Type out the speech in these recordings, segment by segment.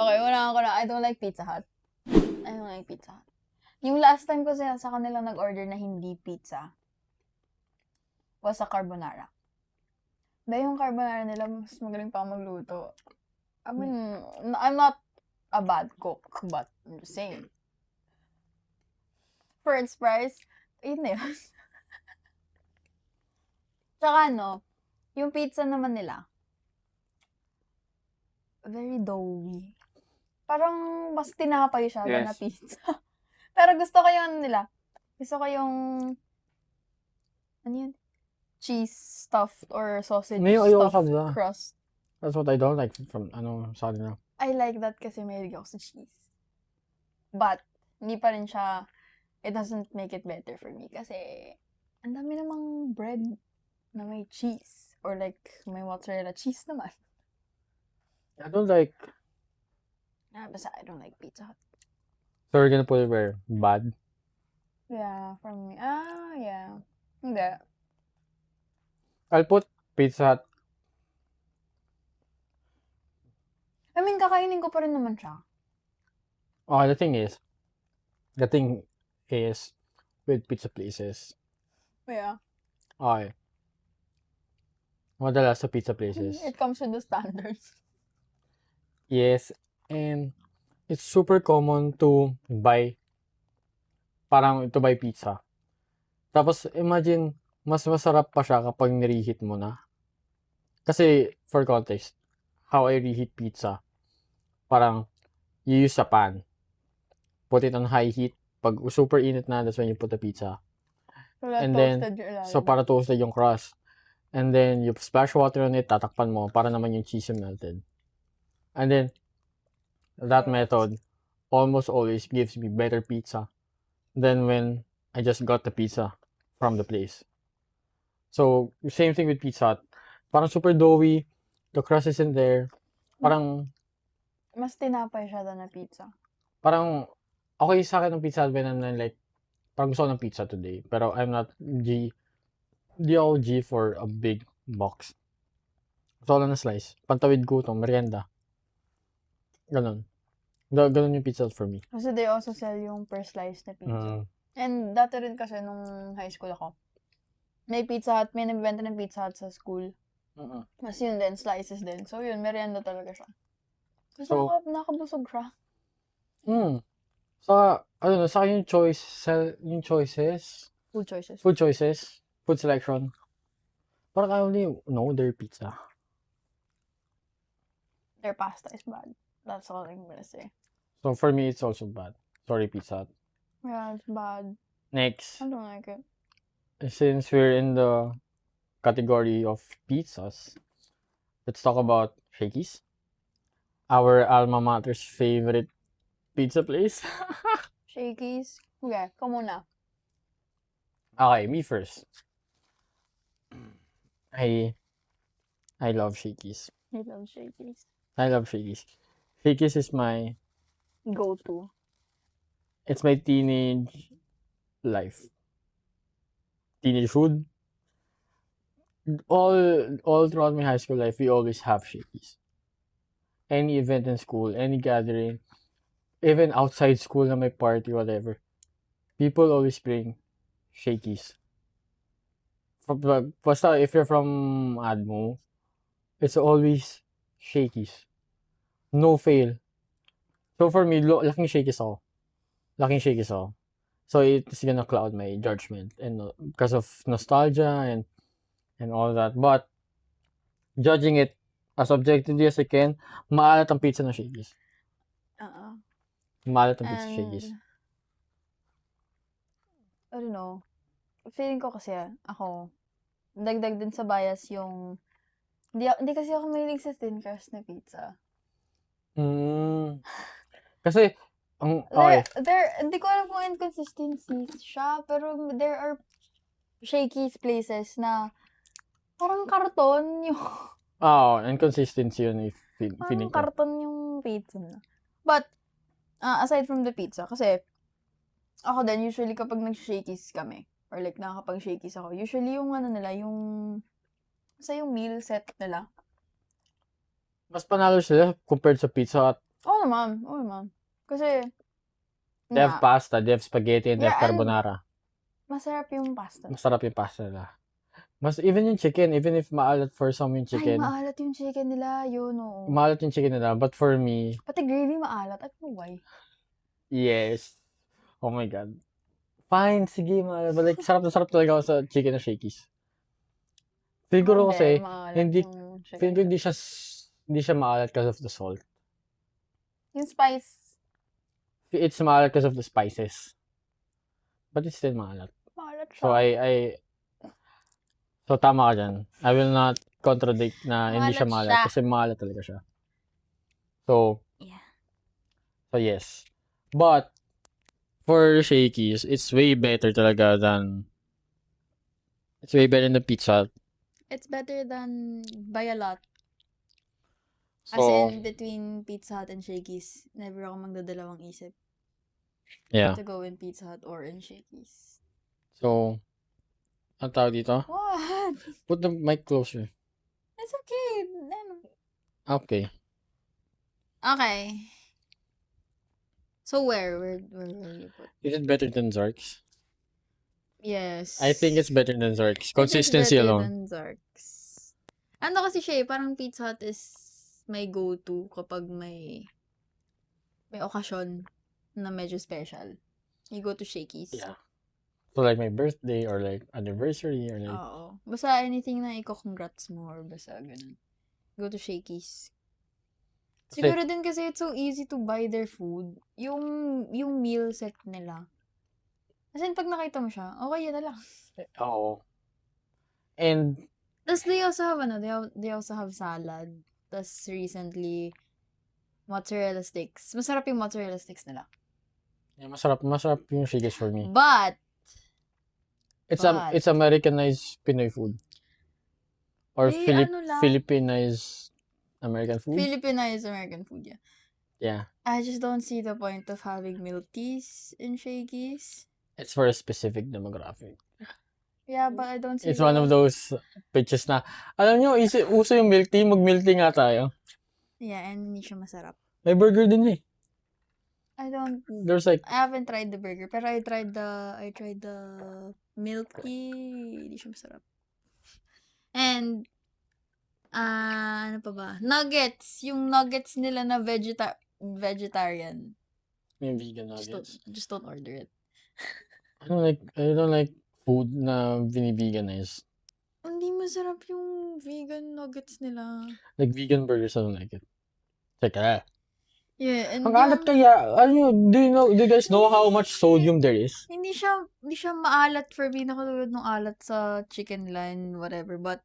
Okay, una ko na. I don't like Pizza Hut. I don't like Pizza Hut. Yung last time ko sa kanila nag-order na hindi pizza was sa carbonara. Dahil yung carbonara nila, mas magaling pa magluto. I mean, I'm not a bad cook, but I'm just saying. For its price, yun na yun. Tsaka yung pizza naman nila, very doughy. Parang mas tinapay siya than na pizza. Pero gusto ko yung nila. Gusto ko yung, ano yun? Cheese stuffed or sausage stuffed crust. That's what I don't like from, sa kanila. I like that kasi may ako sa cheese. But, hindi pa rin siya, it doesn't make it better for me. Kasi, ang dami namang bread na may cheese. Or like, may mozzarella cheese naman. I don't like... Basta I don't like Pizza Hut. So, we're gonna put it where? Bad? Yeah, for me. Yeah. Hindi. I'll put Pizza Hut. I mean, kakainin ko pa rin naman siya. Oh, the thing is with pizza places. Yeah. Okay. Madalas sa pizza places. It comes with the standards. Yes, and it's super common to buy pizza. Tapos, imagine, mas masarap pa siya kapag nireheat mo na. Kasi, for context, how I reheat pizza, parang, you use a pan, put it on high heat, pag super init na, that's when you put the pizza. And then, so para toasted yung crust. And then, you splash water on it, tatakpan mo, para naman yung cheese yung melted. And then, that method almost always gives me better pizza than when I just got the pizza from the place. So, same thing with Pizza Hut. Parang super doughy, the crust isn't there. Parang... Mas tinapay siya than na pizza. Parang, okay sa akin ng Pizza Hut when I'm like, parang gusto ko ng pizza today. Pero I'm not di ako G for a big box. Gusto ko lang na slice. Pantawid gutom, merienda. Ganon. Ganon yung Pizza Hut for me. Kasi they also sell yung per slice na pizza. And dati rin kasi nung high school ako, may Pizza Hut, may nagbibenta ng Pizza Hut sa school. Mas yun din, slices din. So yun, merienda talaga siya. So, nakabusog siya. Sa yung choices. Food choices. Food selection. Parang I only know their pizza. Their pasta is bad. That's all I'm gonna say. So for me, it's also bad. Sorry, Pizza Hut. Yeah, it's bad. Next. I don't like it. Since we're in the category of pizzas, let's talk about Shakey's. Our alma mater's favorite pizza place. Shakey's? Okay, ikaw muna. Okay, me first. I love Shakey's. I love Shakey's. I love Shakey's. Shakey's is my... go-to. It's my teenage life. Teenage food. All throughout my high school life, we always have Shakey's. Any event in school, any gathering, even outside school na may party, whatever, people always bring Shakey's. Basta if you're from Admo, it's always Shakey's. No fail. So for me, laking Shakey's ako. So it's gonna cloud my judgment and because of nostalgia and all that. But judging it as objectively as I can, maalat ang pizza ng Shakey's. Maalat ang pizza ng Shakey's. I don't know. Feeling ko kasi ako, dagdag din sa bias yung, hindi kasi ako mahilig sa thin crust na pizza. Kasi, okay. Hindi ko alam kung inconsistency siya, pero there are Shakey's places na parang karton yung... Inconsistency yun feeling ko. Parang karton yung pizza na. But, aside from the pizza, kasi ako din, usually kapag nag-Shakey's kami, or like nakakapag-Shakey's ako, usually yung nila, yung meal set nila. Mas panalo sila compared sa Pizza Hut. Oo Oo naman. Kasi, They have nga, pasta, they have spaghetti, and they Yeah, have carbonara. masarap yung pasta. Masarap yung pasta nila. Even yung chicken, even if maalat for some yung Ay, chicken, maalat yung chicken nila, yun, oo. maalat yung chicken nila. But for me, Pati gravy maalat. I don't know why. yes. Oh my God. Fine, sige, maalat. But like, sarap na sarap talaga ako sa chicken na Shakey's. Siguro kasi, maalat hindi, yung chicken. feeling ko hindi siya maalat because of the salt. Yung spice, It's maalat because of the spices. But it's still maalat. maalat siya. So tama ka dyan. I will not contradict na hindi siya Maalat maalat siya. kasi maalat talaga siya. So, Yeah. so yes. But, for Shakey's, it's way better talaga than Pizza Hut. It's better than by a lot. As So, in, between Pizza Hut and Shakey's, never ako magdadalawang isip yeah. to go in Pizza Hut or in Shakey's. So, ang tawag dito? What? Put the mic closer. It's okay. Ano? Okay. Okay. So where will you put? Is it better than Zark's? Yes. I think it's better than Zark's. It is Consistency better alone. than Zark's. Ano kasi siya eh, parang Pizza Hut is my go-to kapag may okasyon na medyo special. You go to Shakey's. Yeah. So like my birthday or like anniversary or like... Oo. Basta anything na iko-congrats mo or basta ganun. Go to Shakey's. Siguro din kasi it's so easy to buy their food. Yung meal set nila. As in, pag nakita mo siya, okay, yan na lang. Oo. And, Tapos they also have, they also have salad. Tapos recently, mozzarella sticks. Masarap yung mozzarella sticks nila. yeah, masarap yung Shakey's for me. But, It's Americanized Pinoy food. Or Filipinized American food. Filipinized American food, yeah. Yeah. I just don't see the point of having milk teas in Shakey's. It's for a specific demographic. Yeah, but I don't see It's one of those pitches na, alam nyo, uso yung milk tea, mag-milk tea nga tayo. Yeah, and hindi siya masarap. May burger din eh. I haven't tried the burger, pero I tried the milk tea. Hindi siya masarap. And, ano pa ba? Nuggets. Yung nuggets nila na vegetarian. Yung vegan nuggets. Just don't order it. I don't like food na vini-veganized. Hindi masarap yung vegan nuggets nila. Like vegan burgers, I don't like it. Teka. Yeah, and Ang alat kaya, do you guys know how much sodium there is? Hindi siya maalat for me na katulad ng alat sa chicken line, whatever, but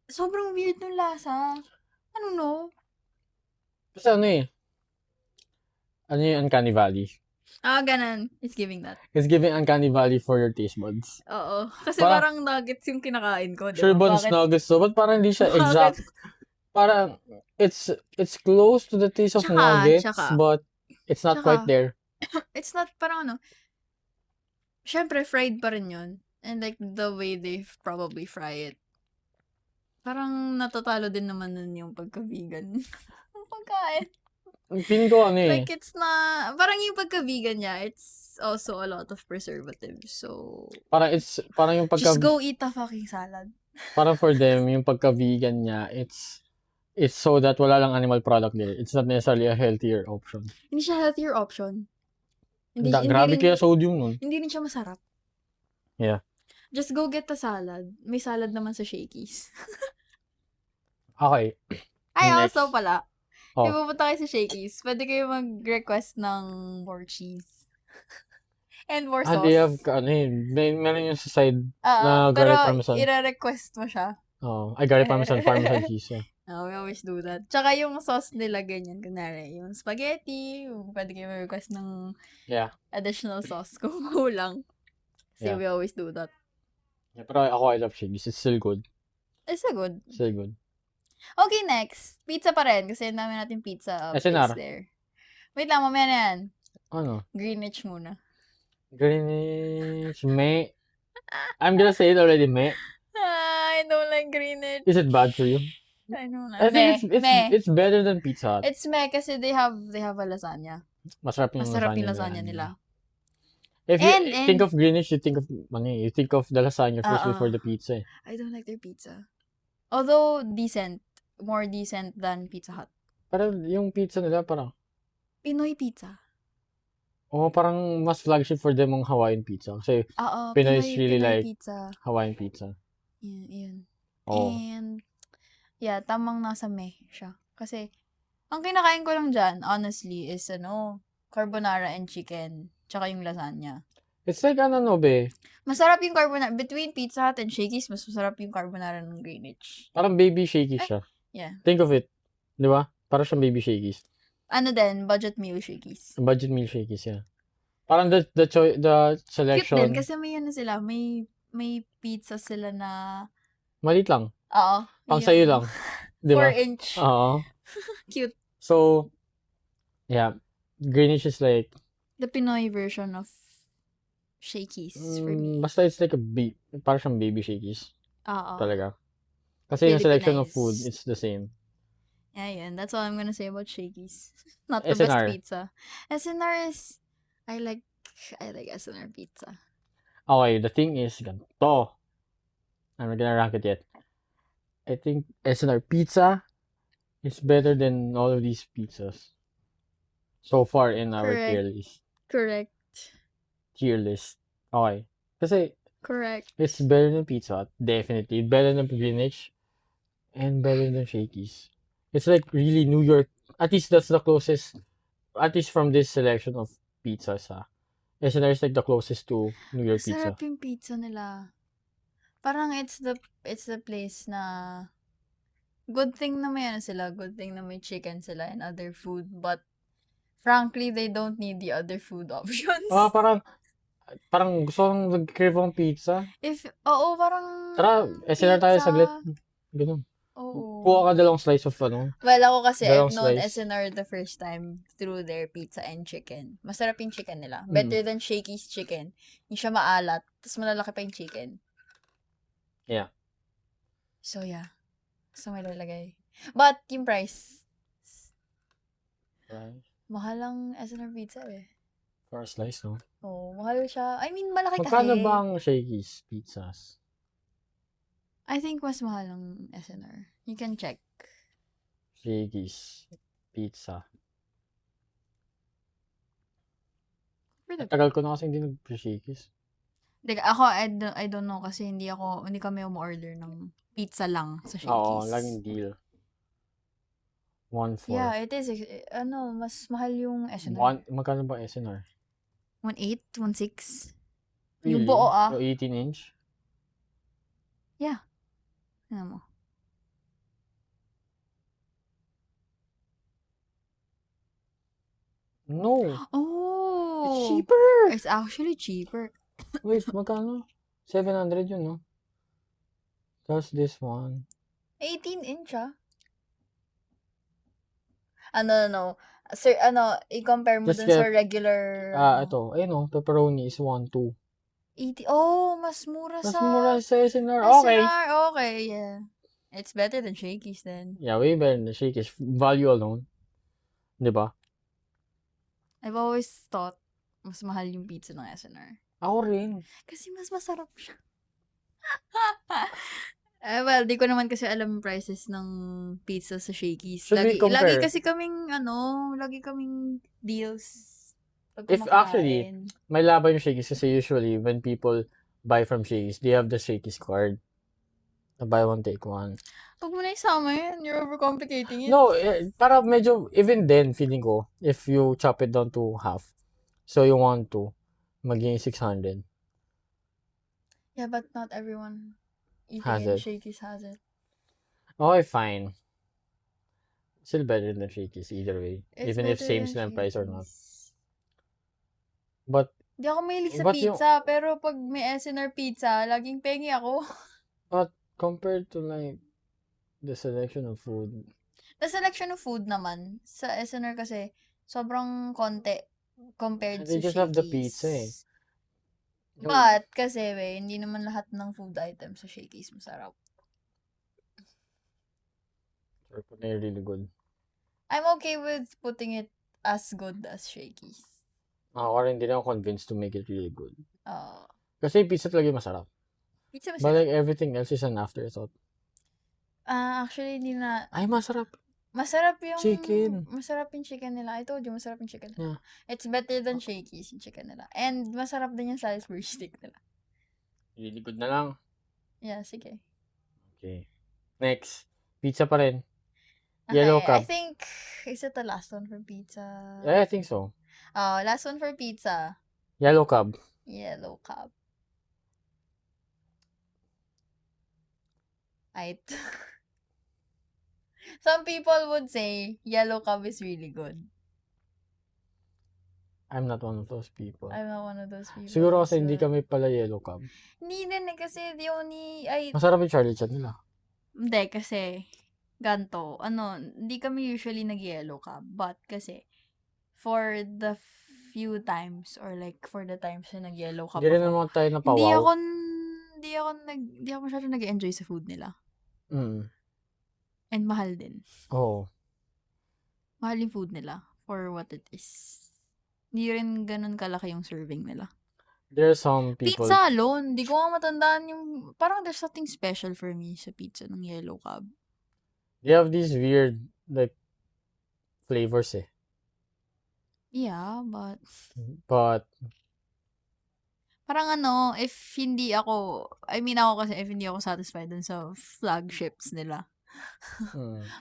sobrang weird ng lasa. I don't know. Kasi ano yung Uncanny Valley? Ganun. It's giving that. It's giving Uncanny Valley for your taste buds. Oo. Kasi parang nuggets yung kinakain ko. Sure buns nuggets so, but parang hindi siya exact. Parang, it's close to the taste of nuggets, but it's not quite there. It's not, parang syempre, fried pa rin yun. And like, the way they probably fry it. Parang natatalo din naman nun yung pagka-vegan. Ang pagkain. Feeling ko Like, it's na, parang yung pagka-vegan niya, it's also a lot of preservatives. So, parang yung just go eat a fucking salad. Parang for them, yung pagka-vegan niya, it's so that wala lang animal product there. It's not necessarily a healthier option. Hindi siya healthier option. Grabe kaya sodium nun. Hindi rin siya masarap. Yeah. Just go get the salad. May salad naman sa Shakey's. Okay. Ay, Next. also pala. Oh. Kung pupunta kayo sa Shakey's, pwede kayo mag-request ng more cheese. And more sauce. They have, meron yung sa side na pero garlic parmesan. i-request mo siya. Oh, garlic parmesan cheese. Yeah. We always do that. Tsaka yung sauce nila ganyan, kunwari, yung spaghetti, pwede kayo mag-request ng additional sauce kung kulang. So, we always do that. Yeah, pero I love Shakey's. It's still good. It's still good. Still good. Okay, next. Pizza pa rin, kasi ang dami natin pizza place there. Wait lang, mamaya na yan. Ano? Greenwich muna. Greenwich, I'm gonna say it already, I don't like Greenwich. Is it bad for you? I know na. I think Meh. it's better than Pizza Hut. It's meh kasi they have a lasagna. Masarap yung Masarap yung lasagna lasagna nila. If you And- think of Greenwich, you think of the lasagna first Oo. before the pizza. I don't like their pizza. Although, decent. More decent than Pizza Hut. Parang yung pizza nila parang, Pinoy pizza. parang mas flagship for them ang Hawaiian pizza. Kasi Oo, Pinoy is really Pinoy like pizza. Hawaiian pizza. Yun. Oh. And, yeah, tamang nasa meh siya. Kasi, ang kinakain ko lang dyan, honestly, is carbonara and chicken. Tsaka yung lasagna. It's like be? Masarap yung carbonara. Between Pizza Hut and Shakey's, mas masarap yung carbonara ng Greenwich. Parang baby shaky siya. Yeah. Think of it. Di ba? Parang siyang baby shakies. Budget meal Shakey's. Budget meal shakies, yeah. Parang the selection. Cute din, kasi may sila, may pizza sila na, Maliit lang. oo. Pang sayo lang. Di ba? 4 inch. Oo. Cute. So, yeah. Greenwich is like, The Pinoy version of Shakey's for me. basta it's like parang siyang baby shakies. Oo. Talaga. Kasi yung selection of Filipinized. food, it's the same. Yeah, yun. That's all I'm gonna say about Shakey's. Not the best SNR. pizza. SNR is, I like SNR pizza. Okay, the thing is, ganito. I'm not gonna rank it yet. I think SNR pizza is better than all of these pizzas. So far in our Correct. tier list. Okay. Kasi, Correct. it's better than Pizza Hut. Definitely. Better than Greenwich. And better than Shakey's. It's like really New York. At least that's the closest. At least from this selection of pizzas, SNR is like the closest to New York pizza. Sarap yung pizza nila. Parang it's the place na good thing na may sila, good thing na may chicken sila and other food, but frankly, they don't need the other food options. Parang gusto kong mag-crave ng pizza. Parang Tara, SNR tayo pizza. saglit. Ganun. Oo. Kuha ka dalawang slice of Well, ako kasi, dalawang I've known slice. SNR the first time through their pizza and chicken. Masarap yung chicken nila. Better than Shakey's chicken. Hindi siya maalat. Tapos malalaki pa yung chicken. Yeah. So, yeah. So, may lalagay. But, yung price, Right. mahal ang SNR pizza eh. For a slice, no? Oo, mahal siya. I mean, malaki Magkano kasi. ba ang Shakey's pizzas? I think mas mahal ang SNR. You can check. Shakey's pizza. For the Tagal ko na kasi hindi nag-Shakey's. Ako, I don't know kasi hindi kami umorder ng pizza lang sa Shakey's. Oo, laging deal. 1.4. Yeah, it is. Mas mahal yung SNR. Magkano ba SNR? 1.8, 1.6. Really? Yung buo So, 18-inch? Yeah. Ano mo? No. Oh! It's cheaper. It's actually cheaper. Wait, magkano? 700 yun, no? Tapos this one. 18-inch, No. Sir, i-compare mo Just dun sa regular, ito. Ayun, no? Pepperoni is 1.2. 80. Oh, mas mura Mas sa mura sa SNR. Okay. SNR. Okay, yeah. It's better than Shakey's then. Yeah, way better than Shakey's. Value alone. Diba? I've always thought mas mahal yung pizza ng SNR. Ako rin. Kasi mas masarap siya. Well, di ko naman kasi alam yung prices ng pizza sa Shakey's. Should we compare? Lagi kasi kaming, lagi kaming deals. Pag If kumakain. actually, may laban yung Shakey's kasi usually when people buy from Shakey's, they have the Shakey's card. Na buy one, take one. Pag mo na isama yan, you're overcomplicating it. No, para medyo, even then, feeling ko, if you chop it down to half, so you want to, maging 600. Yeah, but not everyone eating Has in it. Shakey's has it. Okay, fine. Still better than Shakey's either way. It's even if better same than sila price or not. Shakey's. But, Di ako mahilig sa But yung- pizza, pero pag may SNR pizza, laging pengi ako. compared to like, the selection of food, The selection of food naman, sa SNR kasi, sobrang konti compared They sa just have the Shakey's. pizza eh. But, kasi hindi naman lahat ng food items sa Shakey's masarap. Or put na really good. I'm okay with putting it as good as Shakey's. Ako rin, hindi na ako convinced to make it really good. Uh, Kasi yung pizza talaga yung masarap. pizza But masarap. like everything else is an afterthought. Actually, hindi na. Ay, masarap. Masarap yung Chicken. Masarap yung chicken nila. I told you, masarap yung chicken nila. Yeah. It's better than Shakey's yung chicken nila. And masarap din yung Salisbury steak nila. Really good na lang. Yeah, sige. Okay. Next. Pizza pa rin. Yellow Okay, I Cub. think, is it the last one for pizza? I think so. Oh, last one for pizza. Yellow Cub. Yellow Cub. Right. Some people would say Yellow Cub is really good. I'm not one of those people. I'm not one of those people. Siguro kasi so- hindi kami pala Yellow Cub. Hindi din eh, kasi the only, Masarap yung Charlie Chan nila. hindi kasi, ganto, hindi kami usually nag-Yellow Cub, but kasi, for the few times, or like, for the times na nag-Yellow Cub Hindi rin ako, naman tayo hindi napawaw. ako masyado nag-enjoy sa food nila. Mm. And mahal din. Oo. Mahal yung food nila for what it is. Hindi rin ganun kalaki yung serving nila. There are some people. Pizza alone, di ko nga matandaan yung, parang there's something special for me sa pizza ng Yellow Cub. They have these weird, like, flavors eh. Yeah, but But, parang if hindi ako, ako kasi if hindi ako satisfied dun sa flagships nila,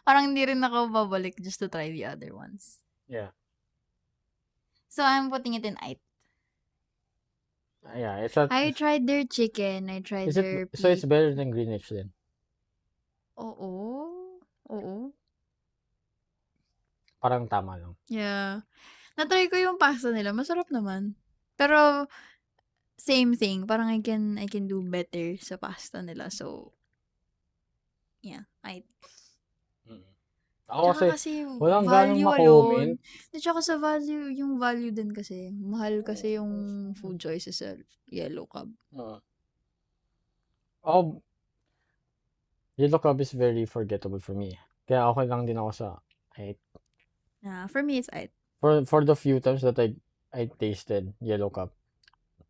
parang hindi rin ako babalik just to try the other ones. yeah. So, I'm putting it in 8. Yeah, it's not, I tried their chicken, I tried is their it, so it's better than Greenwich then? Oo. Parang tama lang. Yeah. Na-try ko yung pasta nila, masarap naman. Pero, same thing, parang I can do better sa pasta nila. So, yeah, 8. Ako Tsaka kasi, kasi walang value ganong alone. ma-comment. Tsaka sa value, yung value din kasi. Mahal kasi yung food choices sa Yellow Cub. Yellow Cub is very forgettable for me. Kaya okay lang din ako sa 8. For me, it's 8. For the few times that I tasted Yellow Cup,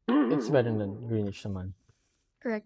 it's better than Greenwich naman. Correct.